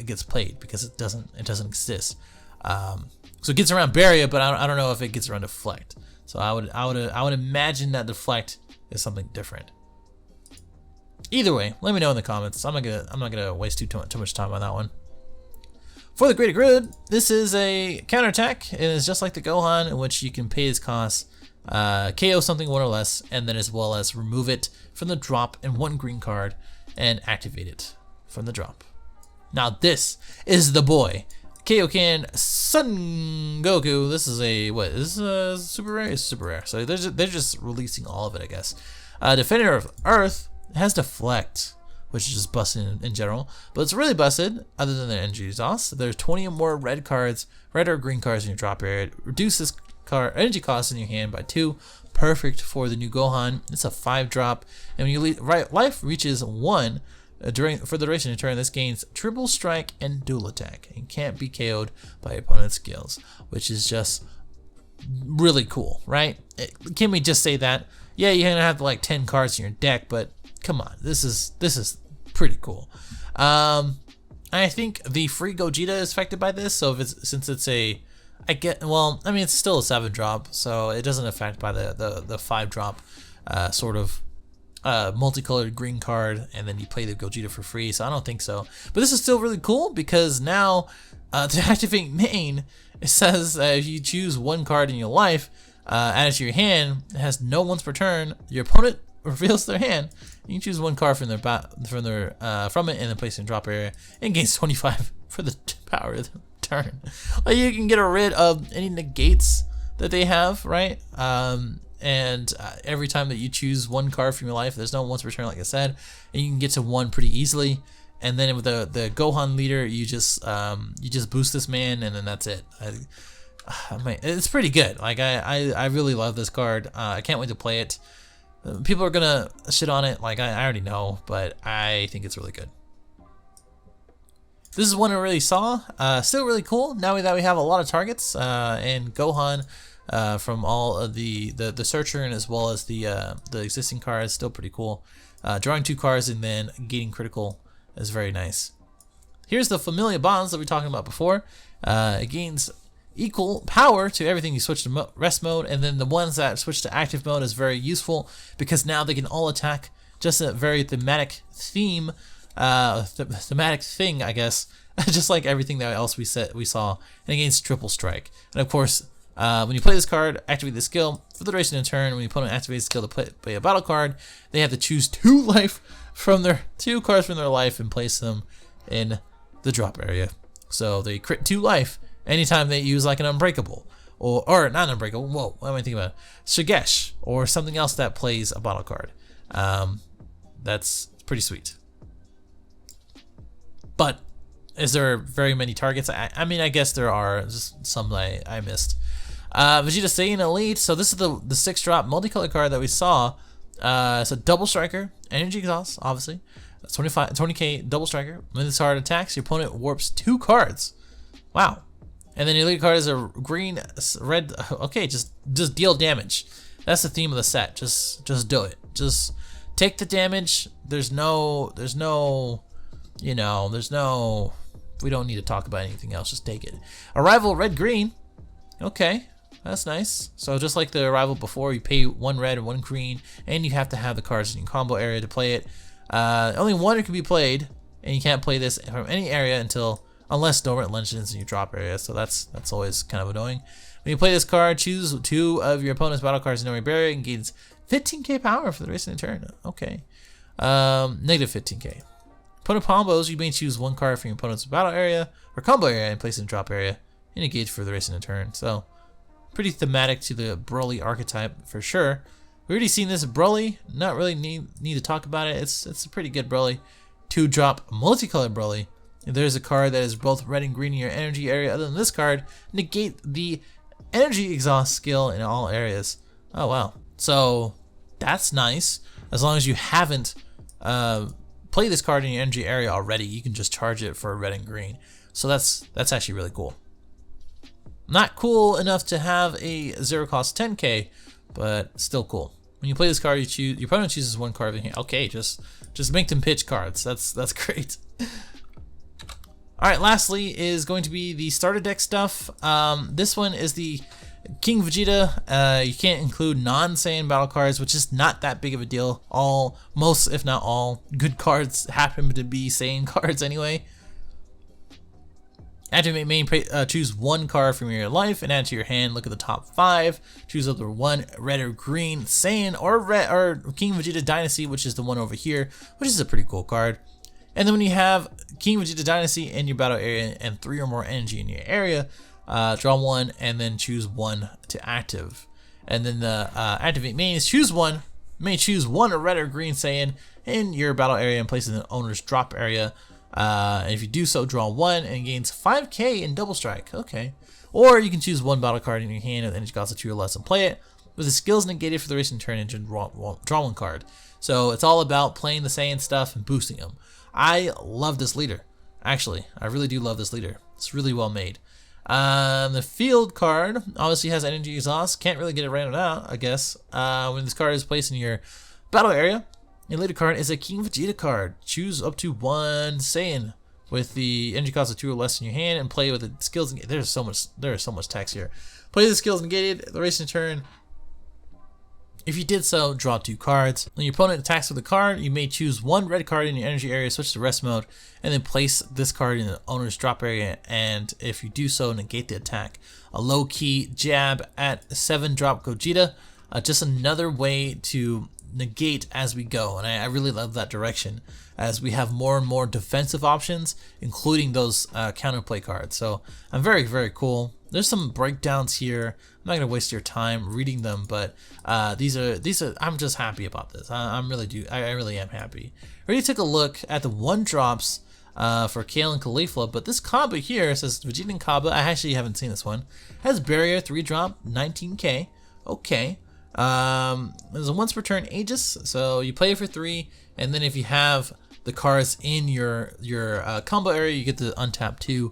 gets played, because it doesn't exist. So it gets around barrier, but I don't know if it gets around Deflect. So I would imagine that Deflect is something different. Either way, let me know in the comments. I'm not gonna waste too much time on that one. For the greater good, this is a counterattack. It is just like the Gohan, in which you can pay its cost, KO something one or less, and then as well as remove it from the drop in one green card and activate it from the drop. Now this is the boy. Kaioken Son Goku. This is a, what, is this super rare? It's super rare. So they're just releasing all of it, I guess. Defender of Earth has Deflect, which is just busted in general. But it's really busted, other than the energy exhaust. There's 20 or more red cards, red or green cards in your drop area. It reduces energy cost in your hand by 2. Perfect for the new Gohan. It's a 5-drop. And when you life reaches 1, for the duration of the turn, this gains triple strike and dual attack and can't be KO'd by opponent's skills, which is just really cool, right? Can we just say that? Yeah, you're gonna have like 10 cards in your deck, but come on, this is pretty cool. I think the free Gogeta is affected by this, so since it's a, well, I mean it's still a 7-drop, so it doesn't affect by the 5-drop sort of multicolored green card, and then you play the Gogeta for free, so I don't think so. But this is still really cool because now to activate main, it says if you choose one card in your life, add it to your hand, it has no once per turn, your opponent reveals their hand, you can choose one card from it and then place it in drop area and gains 25 for the power of the turn. Like, you can get rid of any negates that they have, right? And every time that you choose one card from your life, there's no once per turn, like I said, and you can get to 1 pretty easily. And then with the Gohan leader, you just boost this man, and then that's it. It's pretty good. Like I really love this card. I can't wait to play it. People are gonna shit on it, like I already know, but I think it's really good. This is one I really saw. Still really cool. Now that we have a lot of targets, and Gohan. From all of the searcher and as well as the existing cards, still pretty cool. Drawing 2 cards and then getting critical is very nice. Here's the Familia Bonds that we were talking about before. It gains equal power to everything you switch to rest mode, and then the ones that switch to active mode is very useful because now they can all attack. Just a very thematic theme, thematic thing, I guess. Just like everything else we saw, and it gains triple strike. And of course, when you play this card, activate the skill for the duration of the turn. When your opponent activates the skill to play a battle card, they have to choose 2 life from their 2 cards from their life and place them in the drop area. So they crit 2 life anytime they use like an Unbreakable or not Unbreakable. Whoa, what am I thinking about? Shigesh or something else that plays a battle card. That's pretty sweet. But is there very many targets? I mean, I guess there are. Just some that I missed. Vegeta Saiyan Elite. So this is the 6-drop multicolor card that we saw. It's a double striker, energy exhaust, obviously. 20k double striker. When this card attacks, your opponent warps 2 cards. Wow. And then your elite card is a green, red. Okay, just deal damage. That's the theme of the set. Just do it. Just take the damage. There's no. We don't need to talk about anything else. Just take it. Arrival red green. Okay. That's nice. So just like the Arrival before, you pay 1 red and 1 green, and you have to have the cards in your combo area to play it. Only 1 can be played, and you can't play this from any area unless Dormant Legends in your drop area. So that's always kind of annoying. When you play this card, choose 2 of your opponent's battle cards in your barrier and gains 15k power for the rest of the turn. Okay. Negative 15k. Opponent combos, you may choose 1 card from your opponent's battle area or combo area and place it in drop area and engage for the rest of the turn. So pretty thematic to the Broly archetype for sure. We already seen this Broly. Not really need to talk about it. It's a pretty good Broly. 2-drop multicolored Broly. If there's a card that is both red and green in your energy area other than this card, negate the energy exhaust skill in all areas. Oh wow. So that's nice. As long as you haven't played this card in your energy area already, you can just charge it for red and green. So that's actually really cool. Not cool enough to have a 0 cost 10k, but still cool. When you play this card, your opponent chooses 1 card in here. Okay, just make them pitch cards. That's great. All right, lastly is going to be the starter deck stuff. This one is the King Vegeta. You can't include non-Saiyan battle cards, which is not that big of a deal. Most, if not all, good cards happen to be Saiyan cards anyway. Activate main, choose one card from your life and add to your hand. Look at the top 5. Choose either one red or green Saiyan or King Vegeta Dynasty, which is the one over here, which is a pretty cool card. And then when you have King Vegeta Dynasty in your battle area and 3 or more energy in your area, draw 1 and then choose 1 to active. And then the activate main is choose one. You may choose one red or green Saiyan in your battle area and place it in the owner's drop area. And if you do so, draw 1 and gains 5k in double strike. Okay. Or you can choose one battle card in your hand with energy cost of 2 or less and play it. With the skills negated for the racing turn and draw 1 card. So it's all about playing the Saiyan stuff and boosting them. I love this leader. Actually, I really do love this leader. It's really well made. The field card obviously has energy exhaust. Can't really get it random out, I guess. When this card is placed in your battle area, your later card is a King Vegeta card. Choose up to 1 Saiyan with the energy cost of 2 or less in your hand and play with the skills. There is so much text here. Play the skills negated. The racing turn. If you did so, draw 2 cards. When your opponent attacks with a card, you may choose 1 red card in your energy area, switch to rest mode, and then place this card in the owner's drop area. And if you do so, negate the attack. A low-key jab at 7 drop Gogeta. Just another way to negate as we go, and I really love that direction as we have more and more defensive options, including those counterplay cards. So I'm very, very cool. There's some breakdowns here. I'm not gonna waste your time reading them, but these are I'm just happy about this. I really am happy. I already took a look at the 1-drops for Kale and Caulifla, but this combo here says Vegeta and Kaba. I actually haven't seen this one. Has barrier 3-drop, 19k. Okay. There's a once per turn Aegis, so you play it for 3, and then if you have the cards in your combo area, you get to untap 2,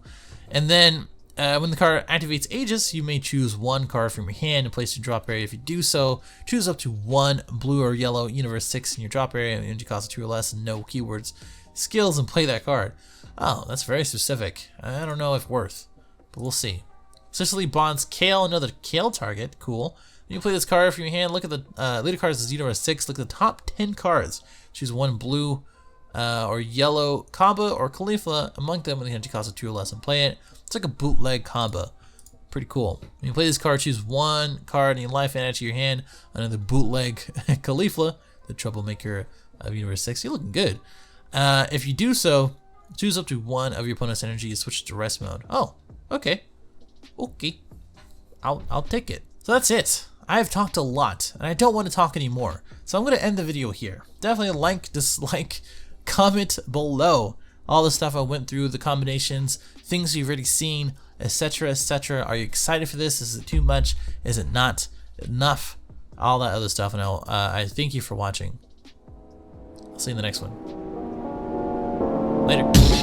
and then when the card activates Aegis, you may choose 1 card from your hand and place in your drop area. If you do so, choose up to 1 blue or yellow Universe 6 in your drop area, energy cost of 2 or less, and no keywords, skills, and play that card. Oh, that's very specific. I don't know if worth, but we'll see. Sicily bonds Kale, another Kale target. Cool. You can play this card from your hand. Look at the leader cards is Universe 6. Look at the top 10 cards. Choose 1 blue or yellow Kaba or Caulifla among them with the energy cost of 2 or less and play it. It's like a bootleg Kaba. Pretty cool. When you play this card, choose 1 card in your life and add to your hand. Another bootleg Caulifla, the troublemaker of Universe 6. You're looking good. If you do so, choose up to 1 of your opponent's energy and switch to rest mode. Oh, okay. Okay. I'll take it. So that's it. I've talked a lot, and I don't want to talk anymore. So I'm going to end the video here. Definitely like, dislike, comment below all the stuff I went through, the combinations, things you've already seen, etc., etc. Are you excited for this? Is it too much? Is it not enough? All that other stuff. And I thank you for watching. I'll see you in the next one. Later.